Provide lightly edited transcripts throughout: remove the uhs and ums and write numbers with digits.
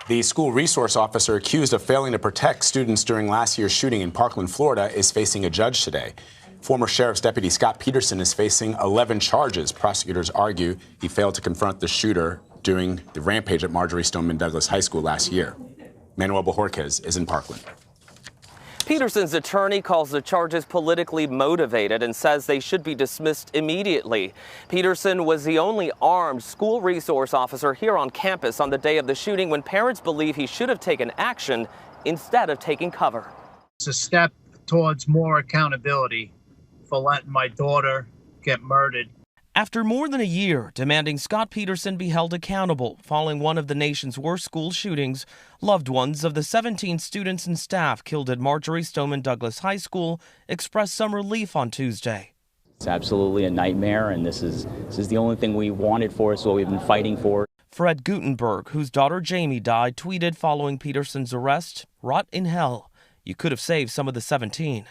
The school resource officer accused of failing to protect students during last year's shooting in Parkland, Florida, is facing a judge today. Former Sheriff's Deputy Scot Peterson is facing 11 charges. Prosecutors argue he failed to confront the shooter during the rampage at Marjory Stoneman Douglas High School last year. Manuel Oliver is in Parkland. Peterson's attorney calls the charges politically motivated and says they should be dismissed immediately. Peterson was the only armed school resource officer here on campus on the day of the shooting when parents believe he should have taken action instead of taking cover. It's a step towards more accountability for letting my daughter get murdered. After more than a year demanding Scot Peterson be held accountable following one of the nation's worst school shootings, loved ones of the 17 students and staff killed at Marjory Stoneman Douglas High School expressed some relief on Tuesday. It's absolutely a nightmare, and this is the only thing we wanted for us, what we've been fighting for. Fred Gutenberg, whose daughter Jamie died, tweeted following Peterson's arrest, "Rot in hell. You could have saved some of the 17.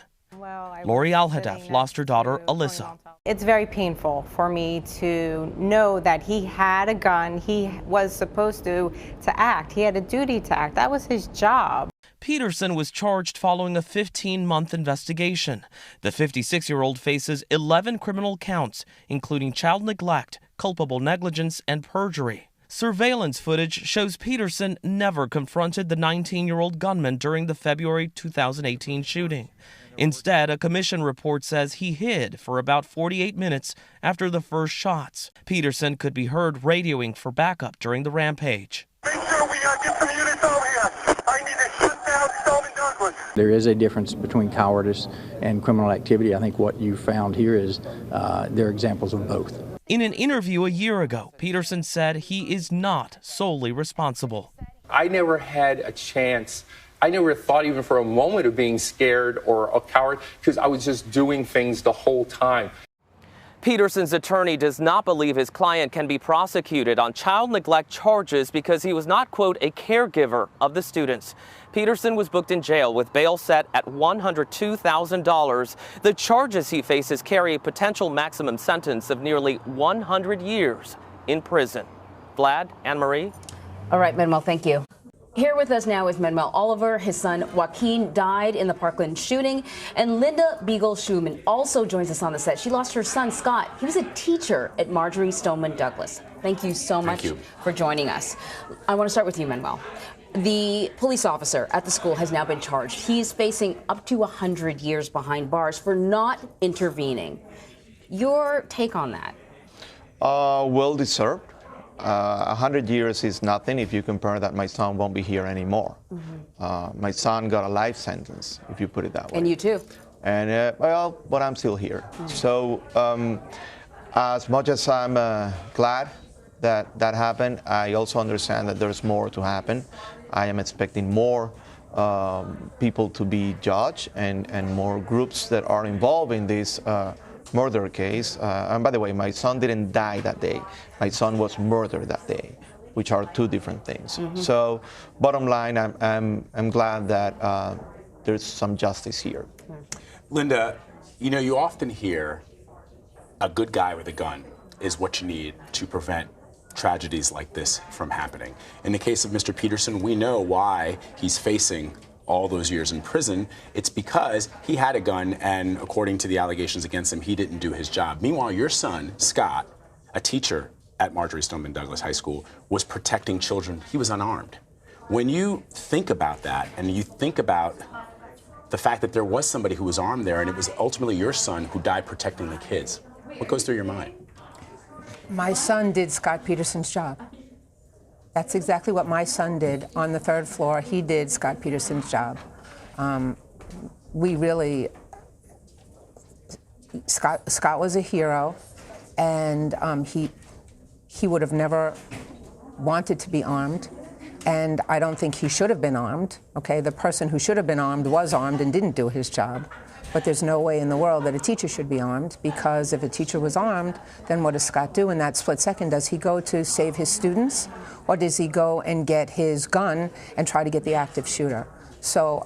Lori Alhadeff lost her daughter, Alyssa. It's very painful for me to know that he had a gun. He was supposed to act. He had a duty to act. That was his job. Peterson was charged following a 15-month investigation. The 56-year-old faces 11 criminal counts, including child neglect, culpable negligence, and perjury. Surveillance footage shows Peterson never confronted the 19-year-old gunman during the February 2018 shooting. Instead, a commission report says he hid for about 48 minutes after the first shots. Peterson could be heard radioing for backup during the rampage. Make sure we get some units over here. I need to shut down Stoneman Douglas. There is a difference between cowardice and criminal activity. I think what you found here is there are examples of both. In an interview a year ago, Peterson said he is not solely responsible. I never had a chance. I never thought even for a moment of being scared or a coward because I was just doing things the whole time. Peterson's attorney does not believe his client can be prosecuted on child neglect charges because he was not, quote, a caregiver of the students. Peterson was booked in jail with bail set at $102,000. The charges he faces carry a potential maximum sentence of nearly 100 years in prison. Vlad, Anne-Marie? All right, Manuel, thank you. Here with us now is Manuel Oliver. His son Joaquin died in the Parkland shooting, and Linda Beigel Schulman also joins us on the set. She lost her son Scott. He was a teacher at Marjory Stoneman Douglas. Thank you so much for joining us. I want to start with you, Manuel. The police officer at the school has now been charged. He's facing up to 100 years behind bars for not intervening. Your take on that? Well deserved. 100 years is nothing if you compare that my son won't be here anymore. My son got a life sentence, if you put it that way. And you too. And well, but I'm still here. So as much as I'm glad that that happened, I also understand that there's more to happen. I am expecting more people to be judged and more groups that are involved in this murder case. And by the way, my son didn't die that day. My son was murdered that day, which are two different things. So bottom line, I'm glad that there's some justice here. Linda, you know, you often hear a good guy with a gun is what you need to prevent tragedies like this from happening. In the case of Mr. Peterson, we know why he's facing all those years in prison. It's because he had a gun, and according to the allegations against him, he didn't do his job. Meanwhile, your son, Scott, a teacher at Marjory Stoneman Douglas High School, was protecting children. He was unarmed. When you think about that, and you think about the fact that there was somebody who was armed there, and it was ultimately your son who died protecting the kids, what goes through your mind? My son did Scot Peterson's job. That's exactly what my son did on the third floor. He did Scot Peterson's job. Scott was a hero, and he would have never wanted to be armed, and I don't think he should have been armed. Okay, the person who should have been armed was armed and didn't do his job. But there's no way in the world that a teacher should be armed, because if a teacher was armed, then what does Scott do in that split second? Does he go to save his students, or does he go and get his gun and try to get the active shooter? So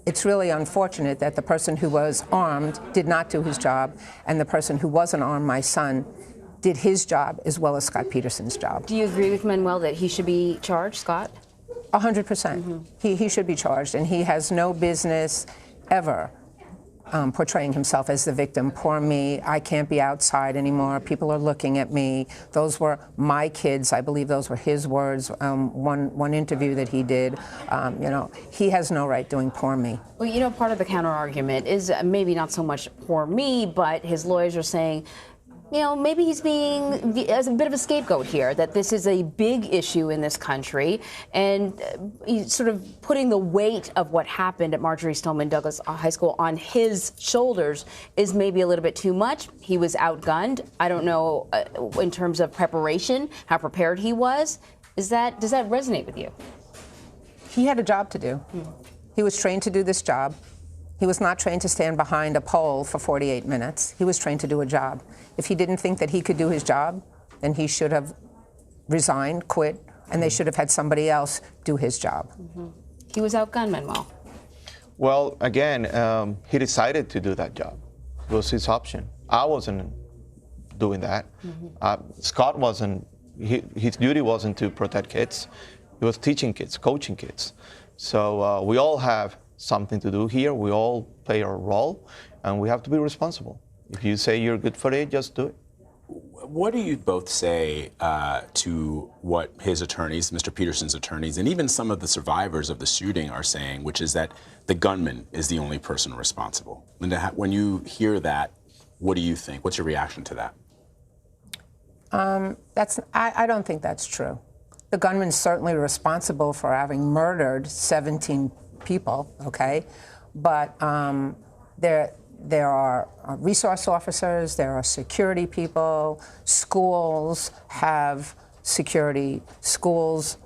it's really unfortunate that the person who was armed did not do his job, and the person who wasn't armed, my son, did his job as well as Scot Peterson's job. Do you agree with Manuel that he should be charged, Scott? 100%. He should be charged, and he has no business ever portraying himself as the victim. Poor me, I can't be outside anymore. People are looking at me. Those were my kids. I believe those were his words. One interview that he did, he has no right doing poor me. Well, part of the counter argument is maybe not so much poor me, but his lawyers are saying, maybe he's being as a bit of a scapegoat here, that this is a big issue in this country, and he's sort of putting the weight of what happened at Marjory Stoneman Douglas High School on his shoulders is maybe a little bit too much. He was outgunned. I don't know in terms of preparation, how prepared he was. Does that resonate with you? He had a job to do. He was trained to do this job. He was not trained to stand behind a pole for 48 minutes. He was trained to do a job. If he didn't think that he could do his job, then he should have resigned, quit, and they should have had somebody else do his job. He was outgunned, Manuel. Well, again, he decided to do that job. It was his option. I wasn't doing that. Scott wasn't, his duty wasn't to protect kids. He was teaching kids, coaching kids. So we all have something to do here. We all play our role, and we have to be responsible. If you say you're good for it, just do it. What do you both say to what his attorneys, Mr. Peterson's attorneys, and even some of the survivors of the shooting are saying, which is that the gunman is the only person responsible? Linda, when you hear that, what do you think? What's your reaction to that? I don't think that's true. The gunman's certainly responsible for having murdered 17 people, okay? But there are resource officers, there are security people, schools have security, schools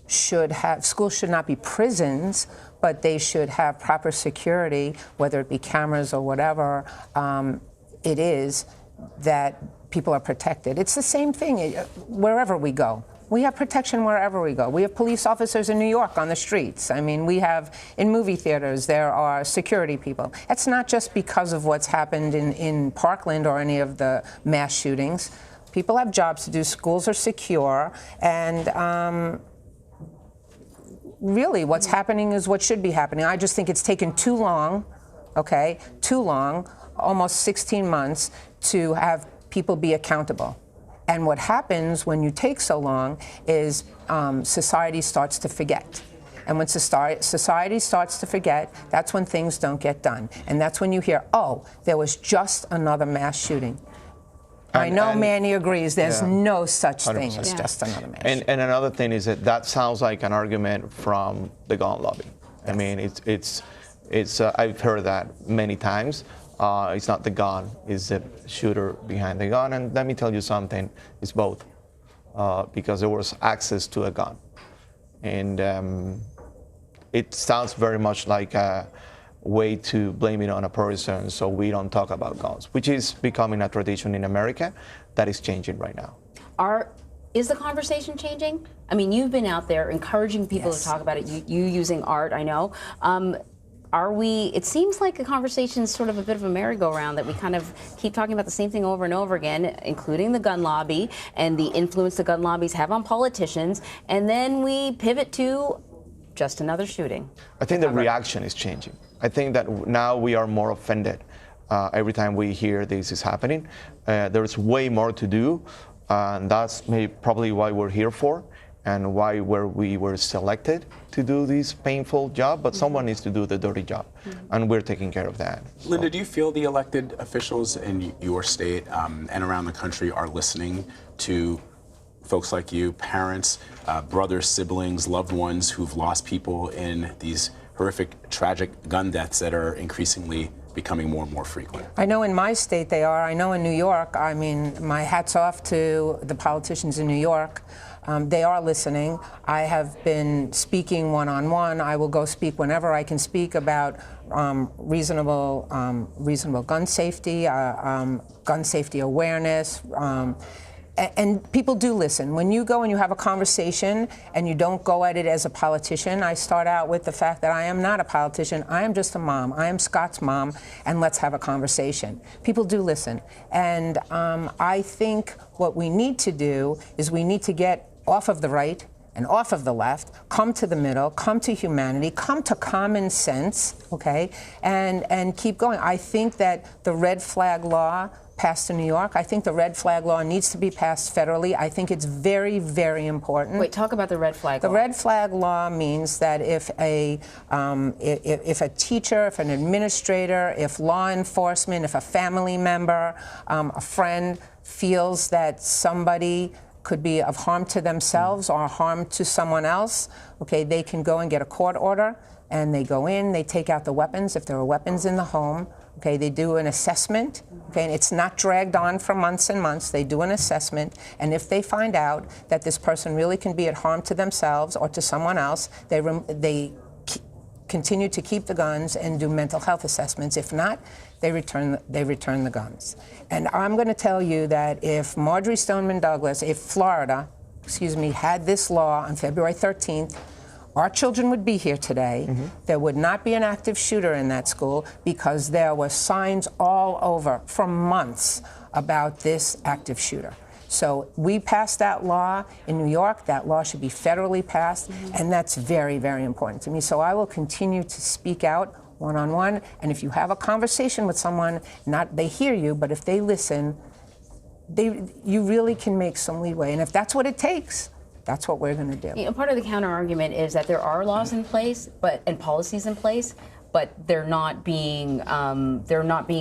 should not be prisons, but they should have proper security, whether it be cameras or whatever it is, that people are protected. It's the same thing wherever we go. We have protection wherever we go. We have police officers in New York on the streets. I mean, we have, in movie theaters, there are security people. It's not just because of what's happened in Parkland or any of the mass shootings. People have jobs to do, schools are secure, and really what's happening is what should be happening. I just think it's taken too long, okay, too long, almost 16 months, to have people be accountable. And what happens when you take so long is society starts to forget. And when society starts to forget, that's when things don't get done. And that's when you hear, oh, there was just another mass shooting. I know Manny agrees. There's no such 100%. Thing as just another mass shooting. And another thing is that sounds like an argument from the gun lobby. Yes. I mean, it's I've heard that many times. It's not the gun, it's the shooter behind the gun. And let me tell you something, it's both. Because there was access to a gun. And it sounds very much like a way to blame it on a person so we don't talk about guns, which is becoming a tradition in America that is changing right now. Is the conversation changing? I mean, you've been out there encouraging people to talk about it, you using art, I know. It seems like the conversation is sort of a bit of a merry-go-round, that we kind of keep talking about the same thing over and over again, including the gun lobby and the influence the gun lobbies have on politicians, and then we pivot to just another shooting. I think the reaction is changing. I think that now we are more offended every time we hear this is happening. There's way more to do, and that's probably why we're here for, and why we were selected to do this painful job, but someone needs to do the dirty job, and we're taking care of that. Linda, do you feel the elected officials in your state and around the country are listening to folks like you, parents, brothers, siblings, loved ones who've lost people in these horrific, tragic gun deaths that are increasingly becoming more and more frequent? I know in my state they are. I know in New York, I mean, my hat's off to the politicians in New York. They are listening. I have been speaking one-on-one. I will go speak whenever I can speak about reasonable gun safety awareness. And people do listen. When you go and you have a conversation and you don't go at it as a politician, I start out with the fact that I am not a politician. I am just a mom. I am Scott's mom, and let's have a conversation. People do listen. And I think what we need to do is we need to get off of the right and off of the left, come to the middle, come to humanity, come to common sense, okay, and keep going. I think that the red flag law passed in New York. I think the red flag law needs to be passed federally. I think it's very, very important. Wait, talk about the red flag law. The red flag law means that if a teacher, if an administrator, if law enforcement, if a family member, a friend feels that somebody could be of harm to themselves or harm to someone else, okay, they can go and get a court order, and they go in, they take out the weapons, if there are weapons in the home, okay, they do an assessment, okay, and it's not dragged on for months and months, they do an assessment, and if they find out that this person really can be at harm to themselves or to someone else, they continue to keep the guns and do mental health assessments. If not, they return the guns. And I'm going to tell you that if Marjorie Stoneman Douglas, if Florida, had this law on February 13th, our children would be here today. There would not be an active shooter in that school because there were signs all over for months about this active shooter. So we passed that law in New York. That law should be federally passed, and that's very, very important to me. So I will continue to speak out one-on-one, and if you have a conversation with someone, they hear you, but if they listen, you really can make some leeway. And if that's what it takes, that's what we're going to do. You know, part of the counter argument is that there are laws in place, and policies in place, but they're not being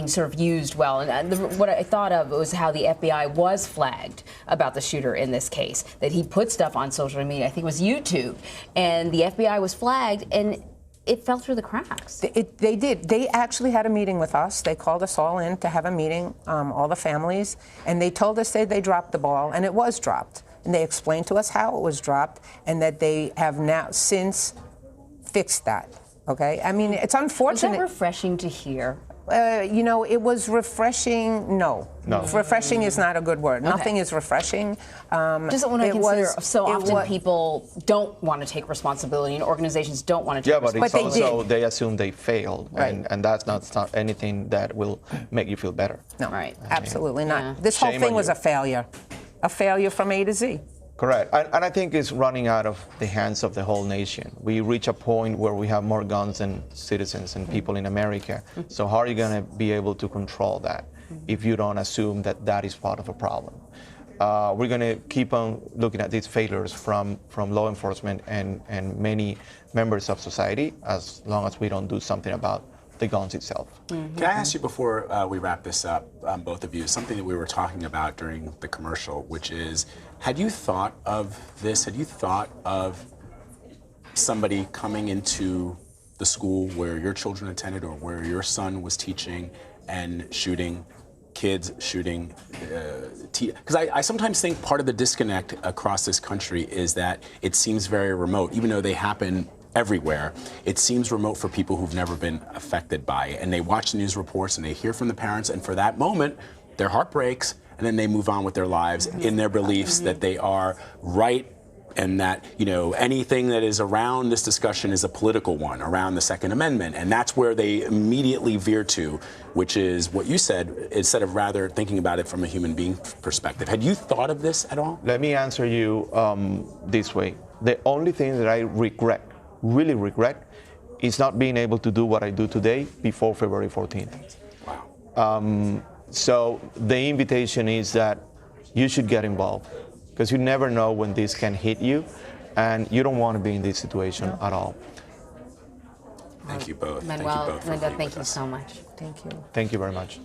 sort of used well. And what I thought of was how the FBI was flagged about the shooter in this case, that he put stuff on social media. I think it was YouTube, and the FBI was flagged, and it fell through the cracks. They did. They actually had a meeting with us. They called us all in to have a meeting, all the families, and they told us they dropped the ball, and it was dropped. And they explained to us how it was dropped, and that they have now since fixed that. Okay? I mean, it's unfortunate. Was that refreshing to hear? You know, it was refreshing. No. Refreshing is not a good word. Okay. Nothing is refreshing. Just want to consider so often people don't want to take responsibility, and organizations don't want to take responsibility. Yeah, but it's also they assume they failed, right. and that's not anything that will make you feel better. No, right? Absolutely not. Yeah. This whole thing was a failure from A to Z. Correct. And I think it's running out of the hands of the whole nation. We reach a point where we have more guns than citizens and people in America. So how are you going to be able to control that if you don't assume that that is part of a problem? We're going to keep on looking at these failures from law enforcement and many members of society as long as we don't do something about the guns itself. Can I ask you before we wrap this up, both of you, something that we were talking about during the commercial, which is, had you thought of this? Had you thought of somebody coming into the school where your children attended or where your son was teaching and shooting kids, shooting because I sometimes think part of the disconnect across this country is that it seems very remote, even though they happen everywhere. It seems remote for people who've never been affected by it. And they watch the news reports and they hear from the parents, and for that moment, their heart breaks, and then they move on with their lives in their beliefs that they are right, and that, you know, anything that is around this discussion is a political one, around the Second Amendment. And that's where they immediately veer to, which is what you said, instead of rather thinking about it from a human being perspective. Had you thought of this at all? Let me answer you this way. The only thing that I really regret, is not being able to do what I do today before February 14th. Wow. So the invitation is that you should get involved, because you never know when this can hit you, and you don't want to be in this situation at all. Thank you both. Manuel, Linda, thank you so much. Thank you. Thank you very much.